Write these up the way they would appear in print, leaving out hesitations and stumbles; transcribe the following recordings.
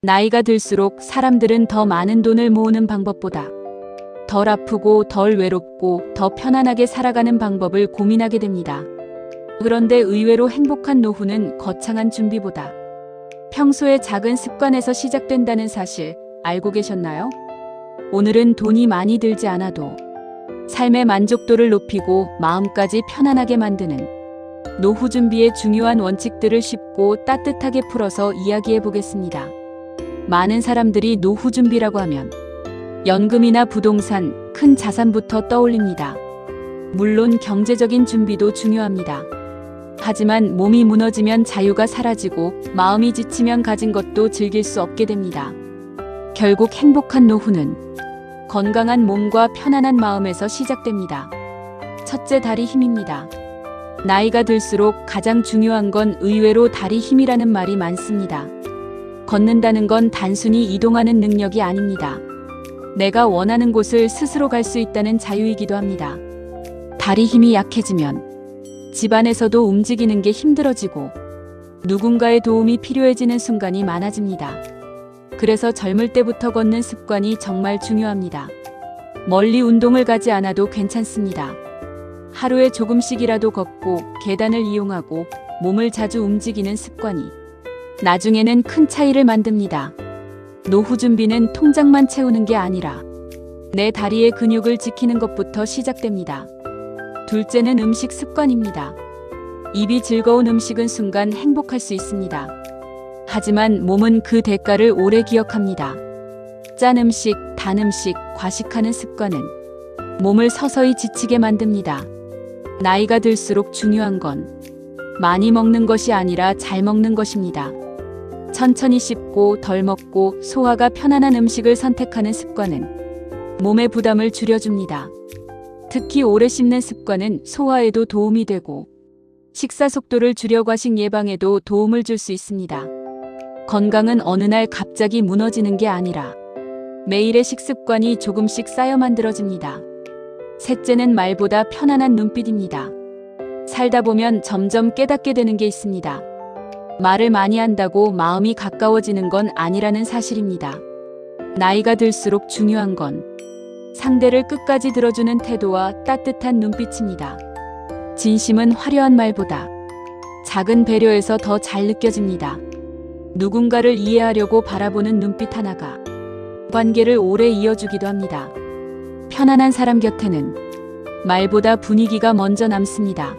나이가 들수록 사람들은 더 많은 돈을 모으는 방법보다 덜 아프고 덜 외롭고 더 편안하게 살아가는 방법을 고민하게 됩니다. 그런데 의외로 행복한 노후는 거창한 준비보다 평소의 작은 습관에서 시작된다는 사실 알고 계셨나요? 오늘은 돈이 많이 들지 않아도 삶의 만족도를 높이고 마음까지 편안하게 만드는 노후 준비의 중요한 원칙들을 쉽고 따뜻하게 풀어서 이야기해 보겠습니다. 많은 사람들이 노후 준비라고 하면 연금이나 부동산, 큰 자산부터 떠올립니다. 물론 경제적인 준비도 중요합니다. 하지만 몸이 무너지면 자유가 사라지고 마음이 지치면 가진 것도 즐길 수 없게 됩니다. 결국 행복한 노후는 건강한 몸과 편안한 마음에서 시작됩니다. 첫째, 다리 힘입니다. 나이가 들수록 가장 중요한 건 의외로 다리 힘이라는 말이 많습니다. 걷는다는 건 단순히 이동하는 능력이 아닙니다. 내가 원하는 곳을 스스로 갈 수 있다는 자유이기도 합니다. 다리 힘이 약해지면 집안에서도 움직이는 게 힘들어지고 누군가의 도움이 필요해지는 순간이 많아집니다. 그래서 젊을 때부터 걷는 습관이 정말 중요합니다. 멀리 운동을 가지 않아도 괜찮습니다. 하루에 조금씩이라도 걷고 계단을 이용하고 몸을 자주 움직이는 습관이 나중에는 큰 차이를 만듭니다. 노후 준비는 통장만 채우는 게 아니라 내 다리의 근육을 지키는 것부터 시작됩니다. 둘째는 음식 습관입니다. 입이 즐거운 음식은 순간 행복할 수 있습니다. 하지만 몸은 그 대가를 오래 기억합니다. 짠 음식, 단 음식, 과식하는 습관은 몸을 서서히 지치게 만듭니다. 나이가 들수록 중요한 건 많이 먹는 것이 아니라 잘 먹는 것입니다. 천천히 씹고 덜 먹고 소화가 편안한 음식을 선택하는 습관은 몸의 부담을 줄여줍니다. 특히 오래 씹는 습관은 소화에도 도움이 되고 식사 속도를 줄여 과식 예방에도 도움을 줄 수 있습니다. 건강은 어느 날 갑자기 무너지는 게 아니라 매일의 식습관이 조금씩 쌓여 만들어집니다. 셋째는 말보다 편안한 눈빛입니다. 살다 보면 점점 깨닫게 되는 게 있습니다. 말을 많이 한다고 마음이 가까워지는 건 아니라는 사실입니다. 나이가 들수록 중요한 건 상대를 끝까지 들어주는 태도와 따뜻한 눈빛입니다. 진심은 화려한 말보다 작은 배려에서 더 잘 느껴집니다. 누군가를 이해하려고 바라보는 눈빛 하나가 관계를 오래 이어주기도 합니다. 편안한 사람 곁에는 말보다 분위기가 먼저 남습니다.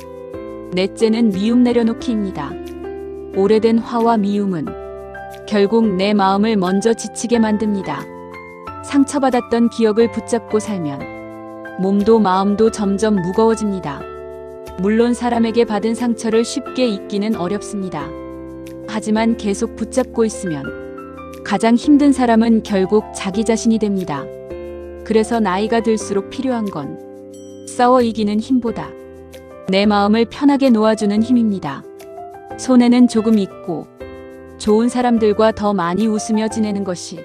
넷째는 미움 내려놓기입니다. 오래된 화와 미움은 결국 내 마음을 먼저 지치게 만듭니다. 상처받았던 기억을 붙잡고 살면 몸도 마음도 점점 무거워집니다. 물론 사람에게 받은 상처를 쉽게 잊기는 어렵습니다. 하지만 계속 붙잡고 있으면 가장 힘든 사람은 결국 자기 자신이 됩니다. 그래서 나이가 들수록 필요한 건 싸워 이기는 힘보다 내 마음을 편하게 놓아주는 힘입니다. 손에는 조금 있고 좋은 사람들과 더 많이 웃으며 지내는 것이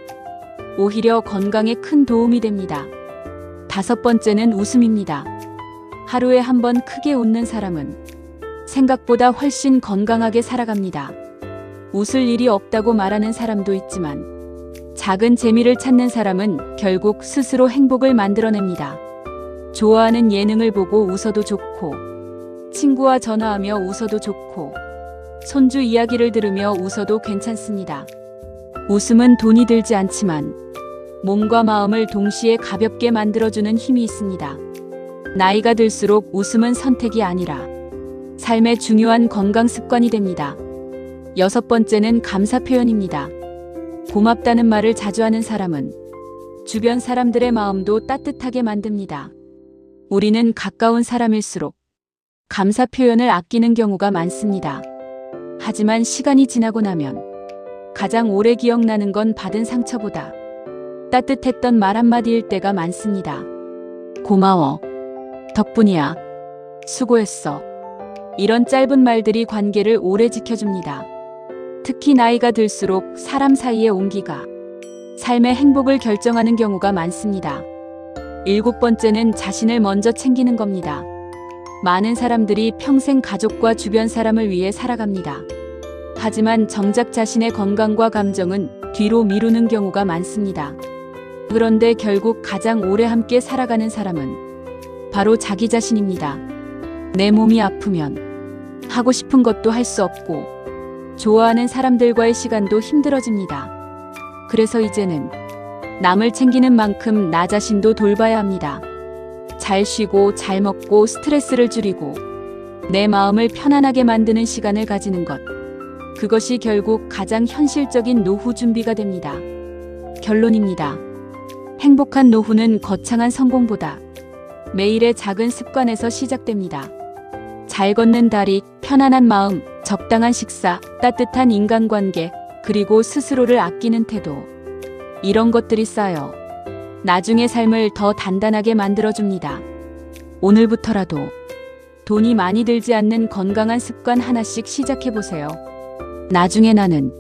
오히려 건강에 큰 도움이 됩니다. 다섯 번째는 웃음입니다. 하루에 한 번 크게 웃는 사람은 생각보다 훨씬 건강하게 살아갑니다. 웃을 일이 없다고 말하는 사람도 있지만 작은 재미를 찾는 사람은 결국 스스로 행복을 만들어냅니다. 좋아하는 예능을 보고 웃어도 좋고 친구와 전화하며 웃어도 좋고 손주 이야기를 들으며 웃어도 괜찮습니다. 웃음은 돈이 들지 않지만 몸과 마음을 동시에 가볍게 만들어주는 힘이 있습니다. 나이가 들수록 웃음은 선택이 아니라 삶의 중요한 건강 습관이 됩니다. 여섯 번째는 감사 표현입니다. 고맙다는 말을 자주 하는 사람은 주변 사람들의 마음도 따뜻하게 만듭니다. 우리는 가까운 사람일수록 감사 표현을 아끼는 경우가 많습니다. 하지만 시간이 지나고 나면 가장 오래 기억나는 건 받은 상처보다 따뜻했던 말 한마디일 때가 많습니다. 고마워. 덕분이야. 수고했어. 이런 짧은 말들이 관계를 오래 지켜줍니다. 특히 나이가 들수록 사람 사이의 온기가 삶의 행복을 결정하는 경우가 많습니다. 일곱 번째는 자신을 먼저 챙기는 겁니다. 많은 사람들이 평생 가족과 주변 사람을 위해 살아갑니다. 하지만 정작 자신의 건강과 감정은 뒤로 미루는 경우가 많습니다. 그런데 결국 가장 오래 함께 살아가는 사람은 바로 자기 자신입니다. 내 몸이 아프면 하고 싶은 것도 할 수 없고 좋아하는 사람들과의 시간도 힘들어집니다. 그래서 이제는 남을 챙기는 만큼 나 자신도 돌봐야 합니다. 잘 쉬고 잘 먹고 스트레스를 줄이고 내 마음을 편안하게 만드는 시간을 가지는 것. 그것이 결국 가장 현실적인 노후 준비가 됩니다. 결론입니다. 행복한 노후는 거창한 성공보다 매일의 작은 습관에서 시작됩니다. 잘 걷는 다리, 편안한 마음, 적당한 식사, 따뜻한 인간관계, 그리고 스스로를 아끼는 태도. 이런 것들이 쌓여 나중의 삶을 더 단단하게 만들어줍니다. 오늘부터라도 돈이 많이 들지 않는 건강한 습관 하나씩 시작해보세요. 나중에 나는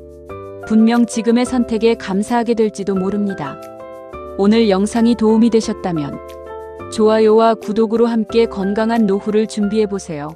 분명 지금의 선택에 감사하게 될지도 모릅니다. 오늘 영상이 도움이 되셨다면 좋아요와 구독으로 함께 건강한 노후를 준비해보세요.